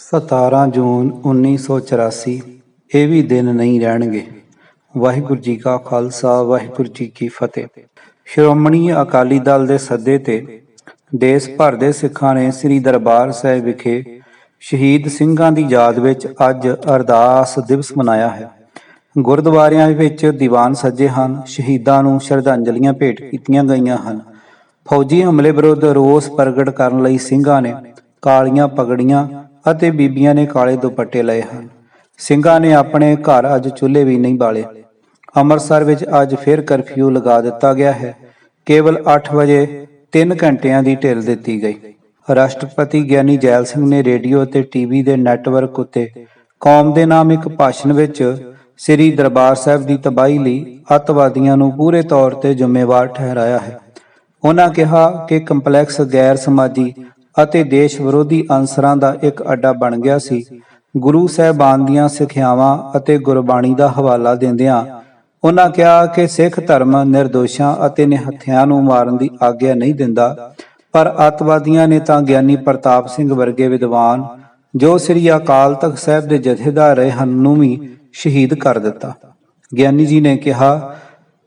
17 ਜੂਨ 1984 ਇਹ ਵੀ ਦਿਨ ਨਹੀਂ ਰਹਿਣਗੇ। ਵਾਹਿਗੁਰੂ ਜੀ ਕਾ ਖਾਲਸਾ, ਵਾਹਿਗੁਰੂ ਜੀ ਕੀ ਫਤਿਹ। ਸ਼੍ਰੋਮਣੀ ਅਕਾਲੀ ਦਲ ਦੇ ਸੱਦੇ ਤੇ ਦੇਸ਼ ਭਰ ਦੇ ਸਿੱਖਾਂ ਨੇ ਸ੍ਰੀ ਦਰਬਾਰ ਸਾਹਿਬ ਵਿਖੇ ਸ਼ਹੀਦ ਸਿੰਘਾਂ ਦੀ ਯਾਦ ਵਿੱਚ ਅੱਜ ਅਰਦਾਸ ਦਿਵਸ ਮਨਾਇਆ ਹੈ। ਗੁਰਦੁਆਰਿਆਂ ਵਿੱਚ ਦੀਵਾਨ ਸਜੇ ਹਨ, ਸ਼ਹੀਦਾਂ ਨੂੰ ਸ਼ਰਧਾਂਜਲੀਆਂ ਭੇਟ ਕੀਤੀਆਂ ਗਈਆਂ ਹਨ। ਫੌਜੀ ਹਮਲੇ ਵਿਰੁੱਧ ਰੋਸ ਪ੍ਰਗਟ ਕਰਨ ਲਈ ਸਿੰਘਾਂ ਨੇ ਕਾਲੀਆਂ ਪਗੜੀਆਂ ਅਤੇ ਬੀਬੀਆਂ ਨੇ ਕਾਲੇ ਦੁਪੱਟੇ ਲਏ ਹਨ। ਸਿੰਘਾਂ ਨੇ ਆਪਣੇ ਘਰ ਅੱਜ ਚੁੱਲ੍ਹੇ ਵੀ ਨਹੀਂ ਬਾਲੇ। ਅੰਮ੍ਰਿਤਸਰ ਵਿੱਚ ਅੱਜ ਫਿਰ ਕਰਫਿਊ ਲਗਾ ਦਿੱਤਾ ਗਿਆ ਹੈ। ਕੇਵਲ 8 ਵਜੇ 3 ਘੰਟਿਆਂ ਦੀ ਢਿੱਲ ਦਿੱਤੀ ਗਈ। ਰਾਸ਼ਟਰਪਤੀ ਗਿਆਨੀ ਜੈਲ ਸਿੰਘ ਨੇ ਰੇਡੀਓ ਅਤੇ ਟੀਵੀ ਦੇ ਨੈੱਟਵਰਕ ਉੱਤੇ ਕੌਮ ਦੇ ਨਾਮ ਇੱਕ ਭਾਸ਼ਣ ਵਿੱਚ ਸ੍ਰੀ ਦਰਬਾਰ ਸਾਹਿਬ ਦੀ ਤਬਾਹੀ ਲਈ ਅੱਤਵਾਦੀਆਂ ਨੂੰ ਪੂਰੇ ਤੌਰ ਤੇ ਜ਼ਿੰਮੇਵਾਰ ਠਹਿਰਾਇਆ ਹੈ। ਉਹਨਾਂ ਕਿਹਾ ਕਿ ਕੰਪਲੈਕਸ ਗੈਰ ਸਮਾਜੀ ਅਤੇ ਦੇਸ਼ ਵਿਰੋਧੀ ਅਨਸਰਾਂ ਦਾ ਇੱਕ ਅੱਡਾ ਬਣ ਗਿਆ ਸੀ। ਗੁਰੂ ਸਾਹਿਬਾਨ ਦੀਆਂ ਸਿੱਖਿਆਵਾਂ ਅਤੇ ਗੁਰਬਾਣੀ ਦਾ ਹਵਾਲਾ ਦਿੰਦਿਆਂ ਉਹਨਾਂ ਕਿਹਾ ਕਿ ਸਿੱਖ ਧਰਮ ਨਿਰਦੋਸ਼ਾਂ ਅਤੇ ਨਿਹੱਥਿਆਂ ਨੂੰ ਮਾਰਨ ਦੀ ਆਗਿਆ ਨਹੀਂ ਦਿੰਦਾ, ਪਰ ਅੱਤਵਾਦੀਆਂ ਨੇ ਤਾਂ ਗਿਆਨੀ ਪ੍ਰਤਾਪ ਸਿੰਘ ਵਰਗੇ ਵਿਦਵਾਨ ਜੋ ਸ੍ਰੀ ਅਕਾਲ ਤਖਤ ਸਾਹਿਬ ਦੇ ਜਥੇਦਾਰ ਰਹੇ ਹਨ ਨੂੰ ਵੀ ਸ਼ਹੀਦ ਕਰ ਦਿੱਤਾ। ਗਿਆਨੀ ਜੀ ਨੇ ਕਿਹਾ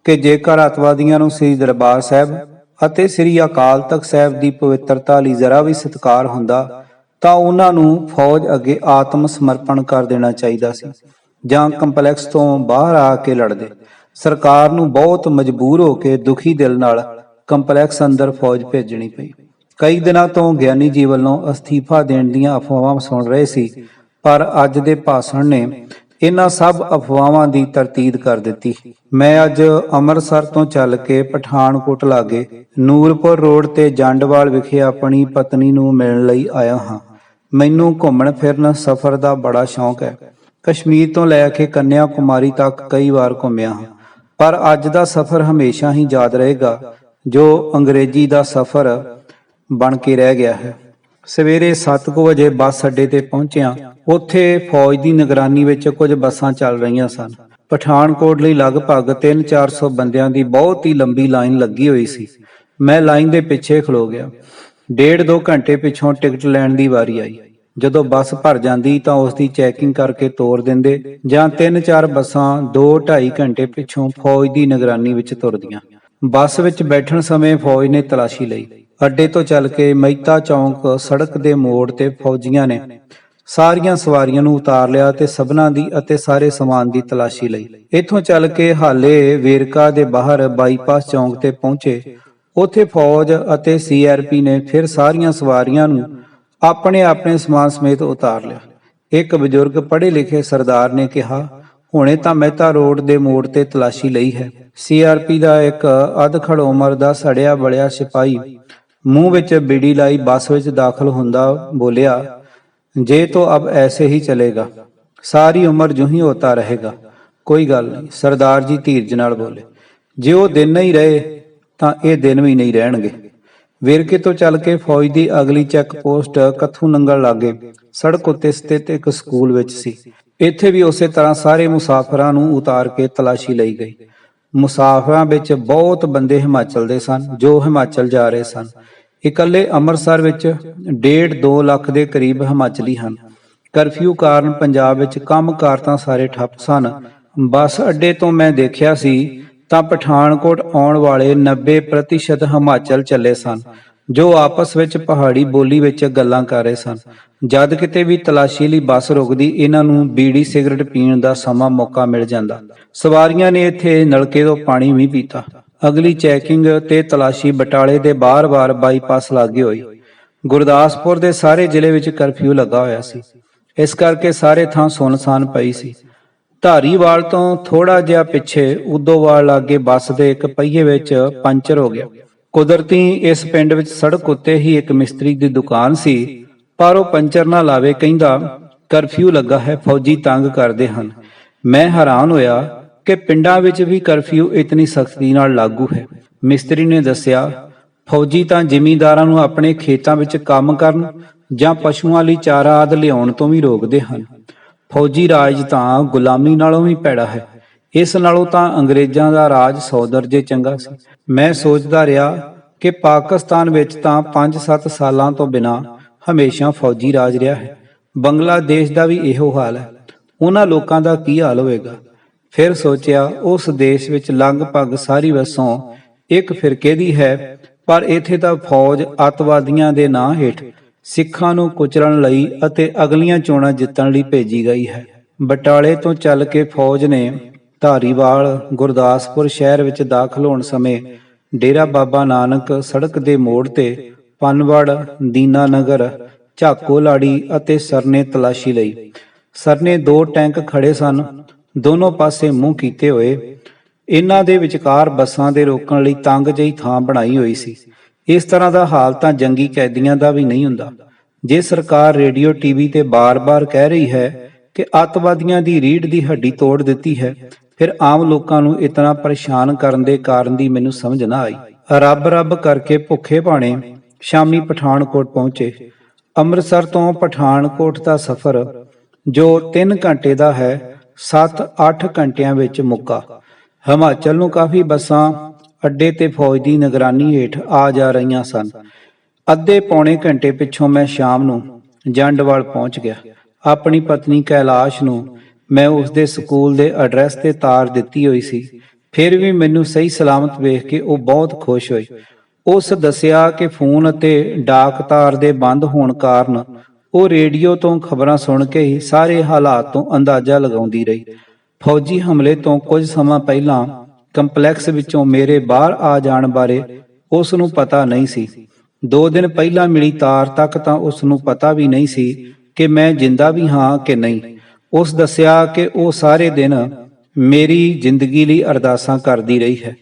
ਕਿ ਜੇਕਰ ਅੱਤਵਾਦੀਆਂ ਨੂੰ ਸ੍ਰੀ ਦਰਬਾਰ ਸਾਹਿਬ ਅਤੇ ਸ੍ਰੀ ਅਕਾਲ ਤਖਤ ਸਾਹਿਬ ਦੀ ਪਵਿੱਤਰਤਾ ਲਈ ਜ਼ਰਾ ਵੀ ਸਤਿਕਾਰ ਹੁੰਦਾ ਤਾਂ ਉਹਨਾਂ ਨੂੰ ਫੌਜ ਅੱਗੇ ਆਤਮ ਸਮਰਪਣ ਕਰ ਦੇਣਾ ਚਾਹੀਦਾ ਸੀ ਜਾਂ ਕੰਪਲੈਕਸ ਤੋਂ ਬਾਹਰ ਆ ਕੇ ਲੜਦੇ। ਸਰਕਾਰ ਨੂੰ ਬਹੁਤ ਮਜਬੂਰ ਹੋ ਕੇ ਦੁਖੀ ਦਿਲ ਨਾਲ ਕੰਪਲੈਕਸ ਅੰਦਰ ਫੌਜ ਭੇਜਣੀ ਪਈ। ਕਈ ਦਿਨਾਂ ਤੋਂ ਗਿਆਨੀ ਜੀ ਵੱਲੋਂ ਅਸਤੀਫਾ ਦੇਣ ਦੀਆਂ ਅਫਵਾਹਾਂ ਸੁਣ ਰਹੇ ਸੀ, ਪਰ ਅੱਜ ਦੇ ਭਾਸ਼ਣ ਨੇ ਇਹਨਾਂ ਸਭ ਅਫਵਾਹਾਂ ਦੀ ਤਰਤੀਬ ਕਰ ਦਿੱਤੀ। ਮੈਂ ਅੱਜ ਅੰਮ੍ਰਿਤਸਰ ਤੋਂ ਚੱਲ ਕੇ ਪਠਾਨਕੋਟ ਲਾਗੇ ਨੂਰਪੁਰ ਰੋਡ ਤੇ ਜੰਡਵਾਲ ਵਿਖੇ ਆਪਣੀ ਪਤਨੀ ਨੂੰ ਮਿਲਣ ਲਈ ਆਇਆ ਹਾਂ। ਮੈਨੂੰ ਘੁੰਮਣ ਫਿਰਨ ਸਫ਼ਰ ਦਾ ਬੜਾ ਸ਼ੌਂਕ ਹੈ। ਕਸ਼ਮੀਰ ਤੋਂ ਲੈ ਕੇ ਕੰਨਿਆ ਕੁਮਾਰੀ ਤੱਕ ਕਈ ਵਾਰ ਘੁੰਮਿਆ ਹਾਂ, ਪਰ ਅੱਜ ਦਾ ਸਫ਼ਰ ਹਮੇਸ਼ਾ ਹੀ ਯਾਦ ਰਹੇਗਾ, ਜੋ ਅੰਗਰੇਜ਼ੀ ਦਾ ਸਫ਼ਰ ਬਣ ਕੇ ਰਹਿ ਗਿਆ ਹੈ। ਸਵੇਰੇ 7 ਵਜੇ ਬੱਸ ਅੱਡੇ ਤੇ ਪਹੁੰਚਿਆ। ਉੱਥੇ ਫੌਜ ਦੀ ਨਿਗਰਾਨੀ ਵਿੱਚ ਕੁਝ ਬੱਸਾਂ ਚੱਲ ਰਹੀਆਂ ਸਨ। ਪਠਾਨਕੋਟ ਲਈ ਲਗਭਗ 300-400 ਬੰਦਿਆਂ ਦੀ ਬਹੁਤ ਹੀ ਲੰਬੀ ਲਾਈਨ ਲੱਗੀ ਹੋਈ ਸੀ। ਮੈਂ ਲਾਈਨ ਦੇ ਪਿੱਛੇ ਖਲੋ ਗਿਆ। 1.5-2 ਘੰਟੇ ਪਿੱਛੋਂ ਟਿਕਟ ਲੈਣ ਦੀ ਵਾਰੀ ਆਈ। ਜਦੋਂ ਬੱਸ ਭਰ ਜਾਂਦੀ ਤਾਂ ਉਸ ਦੀ ਚੈਕਿੰਗ ਕਰਕੇ ਤੋਰ ਦਿੰਦੇ, ਜਾਂ 3-4 ਬੱਸਾਂ 2-2.5 ਘੰਟੇ ਪਿੱਛੋਂ ਫੌਜ ਦੀ ਨਿਗਰਾਨੀ ਵਿੱਚ ਤੁਰਦੀਆਂ। ਬੱਸ ਵਿੱਚ ਬੈਠਣ ਸਮੇਂ ਫੌਜ ਨੇ ਤਲਾਸ਼ੀ ਲਈ। ਅੱਡੇ ਤੋਂ ਚੱਲ ਕੇ ਮਹਿਤਾ ਚੌਂਕ ਸੜਕ ਦੇ ਮੋੜ ਤੇ ਫੌਜੀਆਂ ਨੇ ਸਾਰੀਆਂ ਸਵਾਰੀਆਂ ਨੂੰ ਉਤਾਰ ਲਿਆ ਤੇ ਸਭਨਾਂ ਦੀ ਅਤੇ ਸਾਰੇ ਸਮਾਨ ਦੀ ਤਲਾਸ਼ੀ ਲਈ। ਇੱਥੋਂ ਚੱਲ ਕੇ ਹਾਲੇ ਵੇਰਕਾ ਦੇ ਬਾਹਰ ਬਾਈਪਾਸ ਚੌਂਕ ਤੇ ਪਹੁੰਚੇ। ਉੱਥੇ ਫੌਜ ਅਤੇ CRP ਨੇ ਫਿਰ ਸਾਰੀਆਂ ਸਵਾਰੀਆਂ ਨੂੰ ਆਪਣੇ ਆਪਣੇ ਸਮਾਨ ਸਮੇਤ ਉਤਾਰ ਲਿਆ। ਇੱਕ ਬਜ਼ੁਰਗ ਪੜ੍ਹੇ ਲਿਖੇ ਸਰਦਾਰ ਨੇ ਕਿਹਾ, ਹੁਣੇ ਤਾਂ ਮਹਿਤਾ ਰੋਡ ਦੇ ਮੋੜ ਤੇ ਤਲਾਸ਼ੀ ਲਈ ਹੈ। CRP ਦਾ ਇੱਕ ਅਧਖੜ ਉਮਰ ਦਾ ਸੜਿਆ ਬਲਿਆ ਸਿਪਾਹੀ ਮੂੰਹ ਵਿੱਚ ਬੀੜੀ ਲਾਈ ਬੱਸ ਵਿੱਚ ਦਾਖਲ ਹੁੰਦਾ ਬੋਲਿਆ, ਜੇ ਤੋ ਅਬ ਐਸੇ ਹੀ ਚਲੇਗਾ ਸਾਰੀ ਉਮਰ ਜੂੰ ਹੀ ਹੋਤਾ ਰਹੇਗਾ। ਕੋਈ ਗੱਲ ਨਹੀਂ, ਸਰਦਾਰ ਜੀ ਧੀਰਜ ਨਾਲ ਬੋਲੇ, ਜੇ ਉਹ ਦਿਨ ਨਹੀਂ ਰਹੇ ਤਾਂ ਇਹ ਦਿਨ ਵੀ ਨਹੀਂ ਰਹਿਣਗੇ। ਵੇਰਕੇ ਤੋਂ ਚੱਲ ਕੇ ਫੌਜ ਦੀ ਅਗਲੀ ਚੈੱਕ ਪੋਸਟ ਕੱਥੂ ਨੰਗਲ ਲਾਗੇ ਸੜਕ ਉੱਤੇ ਸਥਿਤ ਇੱਕ ਸਕੂਲ ਵਿੱਚ ਸੀ। ਇੱਥੇ ਵੀ ਉਸੇ ਤਰ੍ਹਾਂ ਸਾਰੇ ਮੁਸਾਫਰਾਂ ਨੂੰ ਉਤਾਰ ਕੇ ਤਲਾਸ਼ੀ ਲਈ ਗਈ। ਮੁਸਾਫਰਾਂ ਵਿੱਚ ਬਹੁਤ ਬੰਦੇ ਹਿਮਾਚਲ ਦੇ ਸਨ, ਜੋ ਹਿਮਾਚਲ ਜਾ ਰਹੇ ਸਨ। ਇਕੱਲੇ ਅੰਮ੍ਰਿਤਸਰ ਵਿੱਚ 1.5-2 ਲੱਖ ਦੇ ਕਰੀਬ ਹਿਮਾਚਲੀ ਹਨ। ਕਰਫਿਊ ਕਾਰਨ ਪੰਜਾਬ ਵਿੱਚ ਕੰਮਕਾਰ ਤਾਂ ਸਾਰੇ ਠੱਪ ਸਨ। ਬੱਸ ਅੱਡੇ ਤੋਂ ਮੈਂ ਦੇਖਿਆ ਸੀ ਤਾਂ ਪਠਾਨਕੋਟ ਆਉਣ ਵਾਲੇ 90% ਹਿਮਾਚਲ ਚੱਲੇ ਸਨ, ਜੋ ਆਪਸ ਵਿੱਚ ਪਹਾੜੀ ਬੋਲੀ ਵਿੱਚ ਗੱਲਾਂ ਕਰ ਰਹੇ ਸਨ। ਜਦ ਕਿਤੇ ਵੀ ਤਲਾਸ਼ੀ ਲਈ ਬੱਸ ਰੁਕਦੀ, ਇਹਨਾਂ ਨੂੰ ਬੀੜੀ ਸਿਗਰਟ ਪੀਣ ਦਾ ਸਮਾਂ ਮੌਕਾ ਮਿਲ ਜਾਂਦਾ। ਸਵਾਰੀਆਂ ਨੇ ਇੱਥੇ ਨਲਕੇ ਤੋਂ ਪਾਣੀ ਵੀ ਪੀਤਾ। ਅਗਲੀ ਚੈਕਿੰਗ ਤੇ ਤਲਾਸ਼ੀ ਬਟਾਲੇ ਦੇ ਬਾਰ-ਬਾਰ ਬਾਈਪਾਸ ਲਾਗੇ ਹੋਈ। ਗੁਰਦਾਸਪੁਰ ਦੇ ਸਾਰੇ ਜ਼ਿਲ੍ਹੇ ਵਿੱਚ ਕਰਫਿਊ ਲੱਗਾ ਹੋਇਆ ਸੀ, ਇਸ ਕਰਕੇ ਸਾਰੇ ਥਾਂ ਸੁੰਨਸਾਨ ਪਈ ਸੀ। ਧਾਰੀਵਾਲ ਤੋਂ ਥੋੜਾ ਜਿਹਾ ਪਿੱਛੇ ਉਦੋਵਾਲ ਲਾਗੇ ਬੱਸ ਦੇ ਇੱਕ ਪਹੀਏ ਵਿੱਚ ਪੰਚਰ ਹੋ ਗਿਆ। ਕੁਦਰਤੀ ਇਸ ਪਿੰਡ ਵਿੱਚ ਸੜਕ ਉੱਤੇ ਹੀ ਇੱਕ ਮਿਸਤਰੀ ਦੀ ਦੁਕਾਨ ਸੀ, ਪਰ ਉਹ ਪੰਚਰ ਨਾ ਲਾਵੇ, ਕਹਿੰਦਾ ਕਰਫਿਊ ਲੱਗਾ ਹੈ, ਫੌਜੀ ਤੰਗ ਕਰਦੇ ਹਨ। ਮੈਂ ਹੈਰਾਨ ਹੋਇਆ ਕਿ ਪਿੰਡਾਂ ਵਿੱਚ ਵੀ ਕਰਫਿਊ ਇਤਨੀ ਸਖਤੀ ਨਾਲ ਲਾਗੂ ਹੈ। ਮਿਸਤਰੀ ਨੇ ਦੱਸਿਆ, ਫੌਜੀ ਤਾਂ ਜ਼ਿਮੀਂਦਾਰਾਂ ਨੂੰ ਆਪਣੇ ਖੇਤਾਂ ਵਿੱਚ ਕੰਮ ਕਰਨ ਜਾਂ ਪਸ਼ੂਆਂ ਲਈ ਚਾਰਾ ਆਦਿ ਲਿਆਉਣ ਤੋਂ ਵੀ ਰੋਕਦੇ ਹਨ। ਫੌਜੀ ਰਾਜ ਤਾਂ ਗੁਲਾਮੀ ਨਾਲੋਂ ਵੀ ਭੈੜਾ ਹੈ। ਇਸ ਨਾਲੋਂ ਤਾਂ ਅੰਗਰੇਜ਼ਾਂ ਦਾ ਰਾਜ 100 ਦਰਜੇ ਚੰਗਾ ਸੀ। ਮੈਂ ਸੋਚਦਾ ਰਿਹਾ ਕਿ ਪਾਕਿਸਤਾਨ ਵਿੱਚ ਤਾਂ 5-7 ਸਾਲਾਂ ਤੋਂ ਬਿਨਾਂ ਹਮੇਸ਼ਾ ਫੌਜੀ ਰਾਜ ਰਿਹਾ ਹੈ। ਬੰਗਲਾਦੇਸ਼ ਦਾ ਵੀ ਇਹੋ ਹਾਲ ਹੈ। ਉਹਨਾਂ ਲੋਕਾਂ ਦਾ ਕੀ ਹਾਲ ਹੋਵੇਗਾ? ਫਿਰ ਸੋਚਿਆ ਉਸ ਦੇਸ਼ ਵਿੱਚ ਲਗਭਗ ਸਾਰੀ ਵਸੋਂ ਇੱਕ ਫਿਰਕੇ ਦੀ ਹੈ, ਪਰ ਇੱਥੇ ਤਾਂ ਫੌਜ ਅੱਤਵਾਦੀਆਂ ਦੇ ਨਾਂ ਹੇਠ ਸਿੱਖਾਂ ਨੂੰ ਕੁਚਲਣ ਲਈ ਅਤੇ ਅਗਲੀਆਂ ਚੋਣਾਂ ਜਿੱਤਣ ਲਈ ਭੇਜੀ ਗਈ ਹੈ। ਬਟਾਲੇ ਤੋਂ ਚੱਲ ਕੇ ਫੌਜ ਨੇ ਧਾਰੀਵਾਲ ਗੁਰਦਾਸਪੁਰ ਸ਼ਹਿਰ ਵਿੱਚ ਦਾਖਲ ਹੋਣ ਸਮੇਂ ਡੇਰਾ ਬਾਬਾ ਨਾਨਕ ਸੜਕ ਦੇ ਮੋੜ ਤੇ ਪਨਵੜ, ਦੀਨਾਨਗਰ, ਝਾਕੋਲਾੜੀ ਅਤੇ ਸਰਨੇ ਤਲਾਸ਼ੀ ਲਈ। ਸਰਨੇ 2 ਟੈਂਕ ਖੜੇ ਸਨ, ਦੋਨੋਂ ਪਾਸੇ ਮੂੰਹ ਕੀਤੇ ਹੋਏ। ਇਹਨਾਂ ਦੇ ਵਿਚਕਾਰ ਬੱਸਾਂ ਦੇ ਰੋਕਣ ਲਈ ਤੰਗ ਜਿਹੀ ਥਾਂ ਬਣਾਈ ਹੋਈ ਸੀ। ਇਸ ਤਰ੍ਹਾਂ ਦਾ ਹਾਲ ਤਾਂ ਜੰਗੀ ਕੈਦੀਆਂ ਦਾ ਵੀ ਨਹੀਂ ਹੁੰਦਾ। ਜੇ ਸਰਕਾਰ ਰੇਡੀਓ ਟੀਵੀ ਤੇ ਬਾਰ-ਬਾਰ ਕਹਿ ਰਹੀ ਹੈ ਕਿ ਅੱਤਵਾਦੀਆਂ ਦੀ ਰੀੜ੍ਹ ਦੀ ਹੱਡੀ ਤੋੜ ਦਿੱਤੀ ਹੈ, ਫਿਰ ਆਮ ਲੋਕਾਂ ਨੂੰ ਇਤਨਾ ਪਰੇਸ਼ਾਨ ਕਰਨ ਦੇ ਕਾਰਨ ਦੀ ਮੈਨੂੰ ਸਮਝ ਨਾ ਆਈ। ਰੱਬ ਕਰਕੇ ਭੁੱਖੇ ਭਾਣੇ ਸ਼ਾਮੀ ਪਠਾਨਕੋਟ ਪਹੁੰਚੇ। ਅੰਮ੍ਰਿਤਸਰ ਤੋਂ ਪਠਾਨਕੋਟ ਦਾ ਸਫ਼ਰ ਜੋ 3 ਘੰਟੇ ਦਾ ਹੈ, 7-8 ਘੰਟਿਆਂ ਵਿੱਚ ਮੁੱਕਾ। ਹਿਮਾਚਲ ਨੂੰ ਕਾਫੀ ਬੱਸਾਂ ਅੱਡੇ ਤੇ ਫੌਜ ਦੀ ਨਿਗਰਾਨੀ ਹੇਠ ਆ ਜਾ ਰਹੀਆਂ ਸਨ। ਅੱਧੇ ਪੌਣੇ ਘੰਟੇ ਪਿੱਛੋਂ ਮੈਂ ਸ਼ਾਮ ਨੂੰ ਜੰਡਵਾਲ ਪਹੁੰਚ ਗਿਆ। ਆਪਣੀ ਪਤਨੀ ਕੈਲਾਸ਼ ਨੂੰ ਮੈਂ ਉਸਦੇ ਸਕੂਲ ਦੇ ਐਡਰੈਸ ਤੇ ਤਾਰ ਦਿੱਤੀ ਹੋਈ ਸੀ। ਫਿਰ ਵੀ ਮੈਨੂੰ ਸਹੀ ਸਲਾਮਤ ਵੇਖ ਕੇ ਉਹ ਬਹੁਤ ਖੁਸ਼ ਹੋਈ। ਉਸ ਦੱਸਿਆ ਕਿ ਫੋਨ ਅਤੇ ਡਾਕ ਤਾਰ ਦੇ ਬੰਦ ਹੋਣ ਕਾਰਨ ਉਹ ਰੇਡੀਓ ਤੋਂ ਖਬਰਾਂ ਸੁਣ ਕੇ ਹੀ ਸਾਰੇ ਹਾਲਾਤ ਤੋਂ ਅੰਦਾਜ਼ਾ ਲਗਾਉਂਦੀ ਰਹੀ। ਫੌਜੀ ਹਮਲੇ ਤੋਂ ਕੁਝ ਸਮਾਂ ਪਹਿਲਾਂ ਕੰਪਲੈਕਸ ਵਿੱਚੋਂ ਮੇਰੇ ਬਾਹਰ ਆ ਜਾਣ ਬਾਰੇ ਉਸ ਨੂੰ ਪਤਾ ਨਹੀਂ ਸੀ। 2 ਦਿਨ ਪਹਿਲਾਂ ਮਿਲੀ ਤਾਰ ਤੱਕ ਤਾਂ ਉਸ ਨੂੰ ਪਤਾ ਵੀ ਨਹੀਂ ਸੀ ਕਿ ਮੈਂ ਜਿੰਦਾ ਵੀ ਹਾਂ ਕਿ ਨਹੀਂ। ਉਸ ਦੱਸਿਆ ਕਿ ਉਹ ਸਾਰੇ ਦਿਨ ਮੇਰੀ ਜ਼ਿੰਦਗੀ ਲਈ ਅਰਦਾਸਾਂ ਕਰਦੀ ਰਹੀ ਹੈ।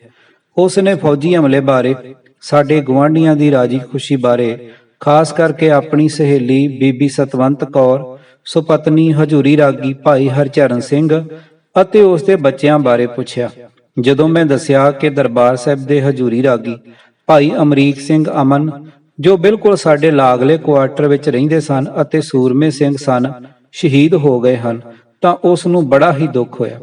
ਉਸ ਨੇ ਫੌਜੀ ਹਮਲੇ ਬਾਰੇ, ਸਾਡੇ ਗੁਆਂਢੀਆਂ ਦੀ ਰਾਜੀ ਖੁਸ਼ੀ ਬਾਰੇ, ਖਾਸ ਕਰਕੇ ਆਪਣੀ ਸਹੇਲੀ ਬੀਬੀ ਸਤਵੰਤ ਕੌਰ, ਸੁਪਤਨੀ ਹਜੂਰੀ ਰਾਗੀ ਭਾਈ ਹਰਚਰਨ ਸਿੰਘ ਅਤੇ ਉਸ ਦੇ ਬੱਚਿਆਂ ਬਾਰੇ ਪੁੱਛਿਆ। ਜਦੋਂ ਮੈਂ ਦੱਸਿਆ ਕਿ ਦਰਬਾਰ ਸਾਹਿਬ ਦੇ ਹਜੂਰੀ ਰਾਗੀ ਭਾਈ ਅਮਰੀਕ ਸਿੰਘ ਅਮਨ, ਜੋ ਬਿਲਕੁਲ ਸਾਡੇ ਲਾਗਲੇ ਕੁਆਟਰ ਵਿੱਚ ਰਹਿੰਦੇ ਸਨ ਅਤੇ ਸੂਰਮੇ ਸਿੰਘ ਸਨ, ਸ਼ਹੀਦ ਹੋ ਗਏ ਹਨ, ਤਾਂ ਉਸ ਨੂੰ ਬੜਾ ਹੀ ਦੁੱਖ ਹੋਇਆ।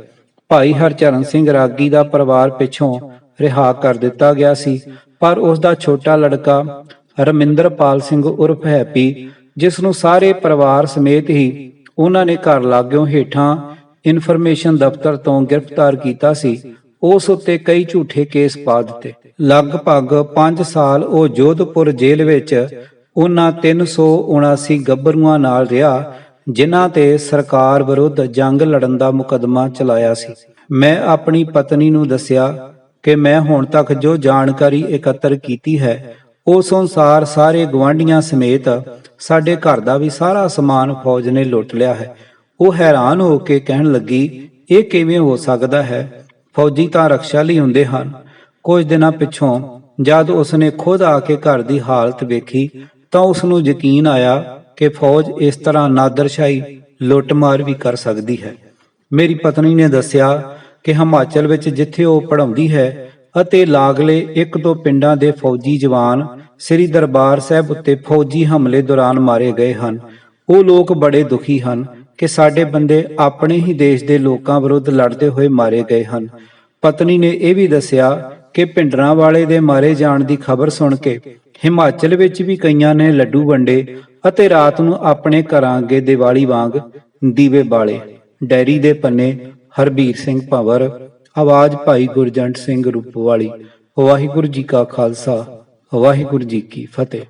ਭਾਈ ਹਰਚਰਨ ਸਿੰਘ ਰਾਗੀ ਦਾ ਪਰਿਵਾਰ ਪਿੱਛੋਂ ਰਿਹਾ ਕਰ ਦਿੱਤਾ ਗਿਆ ਸੀ, ਪਰ ਉਸ ਦਾ ਛੋਟਾ ਲੜਕਾ ਰਮਿੰਦਰਪਾਲ ਸਿੰਘ ਉਰਫ ਹੈਪੀ, ਜਿਸ ਨੂੰ ਸਾਰੇ ਪਰਿਵਾਰ ਸਮੇਤ ਹੀ ਉਹਨਾਂ ਨੇ ਘਰ ਲਾਗਿਓਂ ਹੇਠਾਂ ਇਨਫੋਰਮੇਸ਼ਨ ਦਫ਼ਤਰ ਤੋਂ ਗ੍ਰਿਫਤਾਰ ਕੀਤਾ ਸੀ, ਉਸ ਉੱਤੇ ਕਈ ਝੂਠੇ ਕੇਸ ਪਾ ਦਿੱਤੇ। ਲਗਭਗ 5 ਸਾਲ ਉਹ ਜੋਧਪੁਰ ਜੇਲ੍ਹ ਵਿੱਚ ਉਹਨਾਂ 379 ਗੱਭਰੂਆਂ ਨਾਲ ਰਿਹਾ, ਜਿਨ੍ਹਾਂ ਤੇ ਸਰਕਾਰ ਵਿਰੁੱਧ ਜੰਗ ਲੜਨ ਦਾ ਮੁਕੱਦਮਾ ਚਲਾਇਆ ਸੀ। ਮੈਂ ਆਪਣੀ ਪਤਨੀ ਨੂੰ ਦੱਸਿਆ ਕਿ ਮੈਂ ਹੁਣ ਤੱਕ ਜੋ ਜਾਣਕਾਰੀ ਇਕੱਤਰ ਕੀਤੀ ਹੈ, ਉਸ ਅਨੁਸਾਰ ਸਾਰੇ ਗੁਆਂਢੀਆਂ ਸਮੇਤ ਸਾਡੇ ਘਰ ਦਾ ਵੀ ਸਾਰਾ ਸਮਾਨ ਫੌਜ ਨੇ ਲੁੱਟ ਲਿਆ ਹੈ। ਉਹ ਹੈਰਾਨ ਹੋ ਕੇ ਕਹਿਣ ਲੱਗੀ, ਇਹ ਕਿਵੇਂ ਹੋ ਸਕਦਾ ਹੈ? ਫੌਜੀ ਤਾਂ ਰਕਸ਼ਾ ਲਈ ਹੁੰਦੇ ਹਨ। ਕੁਝ ਦਿਨਾਂ ਪਿੱਛੋਂ ਜਦ ਉਸਨੇ ਖੁਦ ਆ ਕੇ ਘਰ ਦੀ ਹਾਲਤ ਵੇਖੀ ਤਾਂ ਉਸ ਨੂੰ ਯਕੀਨ ਆਇਆ ਕਿ ਫੌਜ ਇਸ ਤਰ੍ਹਾਂ ਨਾਦਰਸ਼ਾਹੀ ਲੁੱਟਮਾਰ ਵੀ ਕਰ ਸਕਦੀ ਹੈ। ਮੇਰੀ ਪਤਨੀ ਨੇ ਦੱਸਿਆ ਕਿ ਹਿਮਾਚਲ ਵਿੱਚ ਜਿੱਥੇ ਉਹ ਪੜ੍ਹਾਉਂਦੀ ਹੈ ਅਤੇ ਲਾਗਲੇ 1-2 ਪਿੰਡਾਂ ਦੇ ਫੌਜੀ ਜਵਾਨ ਸ੍ਰੀ ਦਰਬਾਰ ਸਾਹਿਬ ਉੱਤੇ ਫੌਜੀ ਹਮਲੇ ਦੌਰਾਨ ਮਾਰੇ ਗਏ ਹਨ। ਉਹ ਲੋਕ ਬੜੇ ਦੁਖੀ ਹਨ ਕਿ ਸਾਡੇ ਬੰਦੇ ਆਪਣੇ ਹੀ ਦੇਸ਼ ਦੇ ਲੋਕਾਂ ਵਿਰੁੱਧ ਲੜਦੇ ਹੋਏ ਮਾਰੇ ਗਏ ਹਨ। ਪਤਨੀ ਨੇ ਇਹ ਵੀ ਦੱਸਿਆ ਕਿ ਭਿੰਡਰਾਂਵਾਲੇ ਦੇ ਮਾਰੇ ਜਾਣ ਦੀ ਖਬਰ ਸੁਣ ਕੇ ਹਿਮਾਚਲ ਵਿੱਚ ਵੀ ਕਈਆਂ ਨੇ ਲੱਡੂ ਵੰਡੇ ਅਤੇ ਰਾਤ ਨੂੰ ਆਪਣੇ ਘਰਾਂ ਅੱਗੇ ਦੀਵਾਲੀ ਵਾਂਗ ਦੀਵੇ ਬਾਲੇ। ਡੈਰੀ ਦੇ ਪੰਨੇ ਹਰਬੀਰ ਸਿੰਘ ਭੰਵਰ, ਆਵਾਜ਼ ਭਾਈ ਗੁਰਜੰਟ ਸਿੰਘ ਰੂਪਵਾਲੀ। ਵਾਹਿਗੁਰੂ ਜੀ ਕਾ ਖਾਲਸਾ, ਵਾਹਿਗੁਰੂ ਜੀ ਕੀ ਫਤਿਹ।